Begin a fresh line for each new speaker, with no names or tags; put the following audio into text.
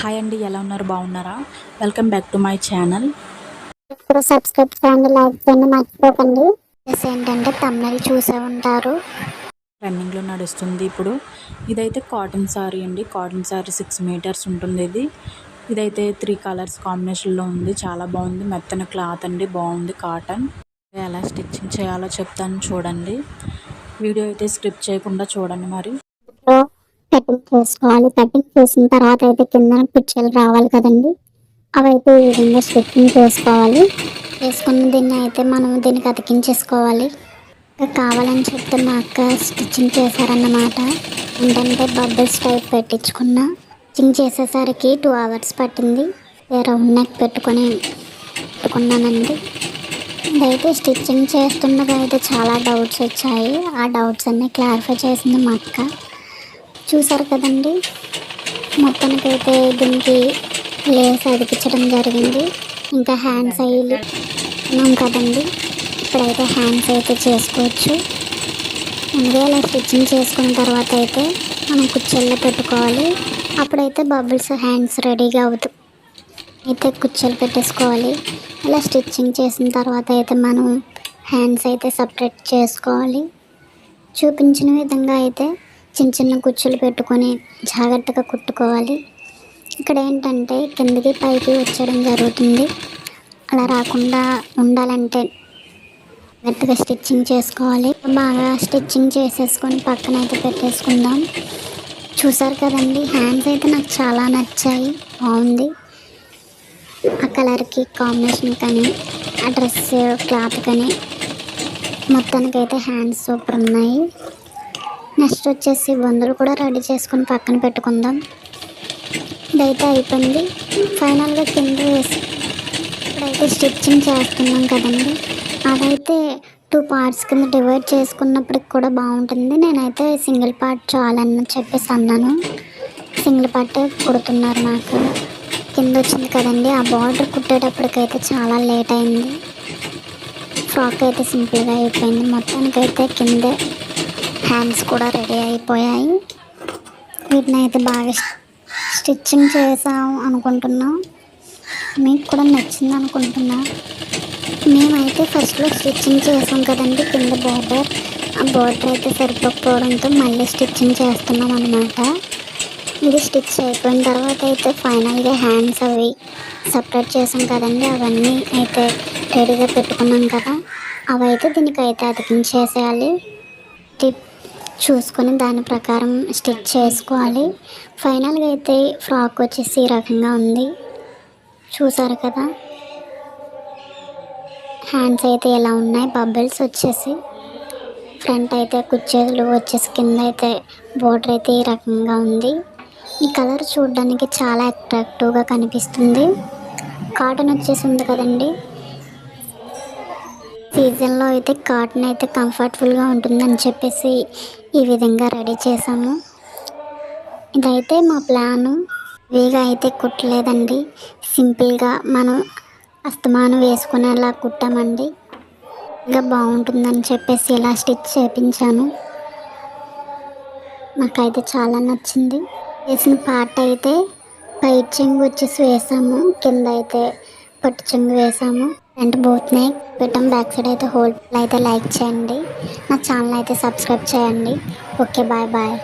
Hi అండి, ఎలా ఉన్నారు? బాగున్నారా? Welcome back to my channel.
ఇప్పుడు సబ్స్క్రైబ్ చేయండి, లైక్ చేయండి, మర్చిపోకండి. ఏంటంటే తమిళ చూసే ఉంటారు.
రన్నింగ్లో నడుస్తుంది ఇప్పుడు. ఇదైతే కాటన్ సారీ అండి. కాటన్ సారీ 6 మీటర్స్ ఉంటుంది. ఇదైతే 3 కలర్స్ కాంబినేషన్లో ఉంది. చాలా బాగుంది. మెత్తన క్లాత్ అండి, బాగుంది కాటన్. ఎలా స్టిచ్చింగ్ చేయాలో చెప్తాను చూడండి. వీడియో అయితే స్క్రిప్ట్ చేయకుండా చూడండి. మరి
కటింగ్ చేసుకోవాలి. కటింగ్ చేసిన తర్వాత అయితే కింద పిక్చర్లు రావాలి కదండి, అవైతే ఈ విధంగా స్టిచ్చింగ్ చేసుకోవాలి. చేసుకున్న దీన్ని అయితే మనం దీనికి అతికించేసుకోవాలి. కావాలని చెప్తే మా అక్క స్టిచ్చింగ్ చేశారన్నమాట. ఏంటంటే బబుల్స్ టైప్ పెట్టించుకున్నా. స్టిచ్చింగ్ చేసేసరికి 2 hours పట్టింది. రౌండ్ నెక్ పెట్టుకున్నానండి. ఇదైతే స్టిచ్చింగ్ చేస్తుండగా అయితే చాలా డౌట్స్ వచ్చాయి. ఆ డౌట్స్ అన్నీ క్లారిఫై చేసింది మా అక్క. చూసారు కదండి, మొత్తానికైతే దీనికి లేస్ అదికించడం జరిగింది. ఇంకా హ్యాండ్స్ అయ్యాం కదండి, ఇప్పుడైతే హ్యాండ్స్ అయితే చేసుకోవచ్చు. ముందే ఇలా స్టిచ్చింగ్ చేసుకున్న తర్వాత అయితే మనం కుచ్చెల్లో పెట్టుకోవాలి. అప్పుడైతే బబుల్స్ హ్యాండ్స్ రెడీగా అయితే కుచ్చెలు పెట్టేసుకోవాలి. ఇలా స్టిచ్చింగ్ చేసిన తర్వాత అయితే మనం హ్యాండ్స్ అయితే సపరేట్ చేసుకోవాలి. చూపించిన విధంగా అయితే చిన్న చిన్న కుచ్చులు పెట్టుకొని జాగ్రత్తగా కుట్టుకోవాలి. ఇక్కడ ఏంటంటే కిందకి పైకి వచ్చడం జరుగుతుంది. అలా రాకుండా ఉండాలంటే గట్టిగా స్టిచ్చింగ్ చేసుకోవాలి. బాగా స్టిచ్చింగ్ చేసేసుకొని పక్కన అయితే పెట్టేసుకుందాం. చూసారు కదండి, హ్యాండ్స్ అయితే నాకు చాలా నచ్చాయి. బాగుంది. ఆ కలర్కి కాంబినేషన్ కానీ ఆ డ్రెస్ క్లాత్ కానీ మొత్తానికైతే హ్యాండ్స్ సూపర్ ఉన్నాయి. నెక్స్ట్ వచ్చేసి బొందులు కూడా రెడీ చేసుకొని పక్కన పెట్టుకుందాం. ఇదైతే అయిపోయింది. ఫైనల్గా కింద వేసి ఇప్పుడైతే స్టిచ్చింగ్ చేస్తున్నాం కదండి, అదైతే 2 parts కింద డివైడ్ చేసుకున్నప్పటికి కూడా బాగుంటుంది. నేనైతే సింగిల్ పార్ట్ చాలని చెప్పేసి అన్నాను. సింగిల్ పార్టే కుడుతున్నారు నాకు. కింద వచ్చింది కదండి, ఆ బార్డర్ కుట్టేటప్పటికైతే చాలా లేట్ అయింది. ఫ్రాక్ అయితే సింపుల్గా అయిపోయింది. మొత్తానికైతే కిందే హ్యాండ్స్ కూడా రెడీ అయిపోయాయి. వీటిని అయితే బాగా స్టిచ్చింగ్ చేసాం అనుకుంటున్నాం. మీకు కూడా నచ్చింది అనుకుంటున్నా. మేమైతే ఫస్ట్లో స్టిచ్చింగ్ చేసాం కదండి కింద బార్డర్, ఆ బార్డర్ అయితే సరిపోకపోవడంతో మళ్ళీ స్టిచ్చింగ్ చేస్తున్నాం అన్నమాట. ఇది స్టిచ్ అయిపోయిన తర్వాత అయితే ఫైనల్గా హ్యాండ్స్ అవి సపరేట్ చేసాం కదండి, అవన్నీ అయితే రెడీగా పెట్టుకున్నాం కదా, అవైతే దీనికైతే అతికించేసేయాలి. టిప్ చూసుకొని దాని ప్రకారం స్టిచ్ చేసుకోవాలి. ఫైనల్గా అయితే ఫ్రాక్ వచ్చేసి ఈ రకంగా ఉంది. చూసారు కదా, హ్యాండ్స్ అయితే ఎలా ఉన్నాయి. బబుల్స్ వచ్చేసి ఫ్రంట్ అయితే కుచ్చేలు వచ్చేసి కింద అయితే బోర్డర్ అయితే ఈ రకంగా ఉంది. ఈ కలర్ చూడడానికి చాలా అట్రాక్టివ్గా కనిపిస్తుంది. కాటన్ వచ్చేసి ఉంది కదండి, సీజన్లో అయితే కాటన్ అయితే కంఫర్టబుల్గా ఉంటుందని చెప్పేసి ఈ విధంగా రెడీ చేసాము. ఇదైతే మా ప్లాను. వేగా అయితే కుట్టలేదండి, సింపుల్గా మనం అస్తమానం వేసుకునేలా కుట్టామండి. ఇంకా బాగుంటుందని చెప్పేసి ఇలా స్టిచ్ చేయించాను. నాకైతే చాలా నచ్చింది. వేసిన పార్ట్ అయితే పై చెంగు వచ్చేసి వేసాము, కింద అయితే పట్టు చెంగు వేసాము. ఫ్రంట్ బోత్ నెక్ పెట్టాం, బ్యాక్ సైడ్ అయితే హోల్. అయితే లైక్ చేయండి, నా ఛానల్ అయితే సబ్స్క్రైబ్ చేయండి. Okay, bye bye.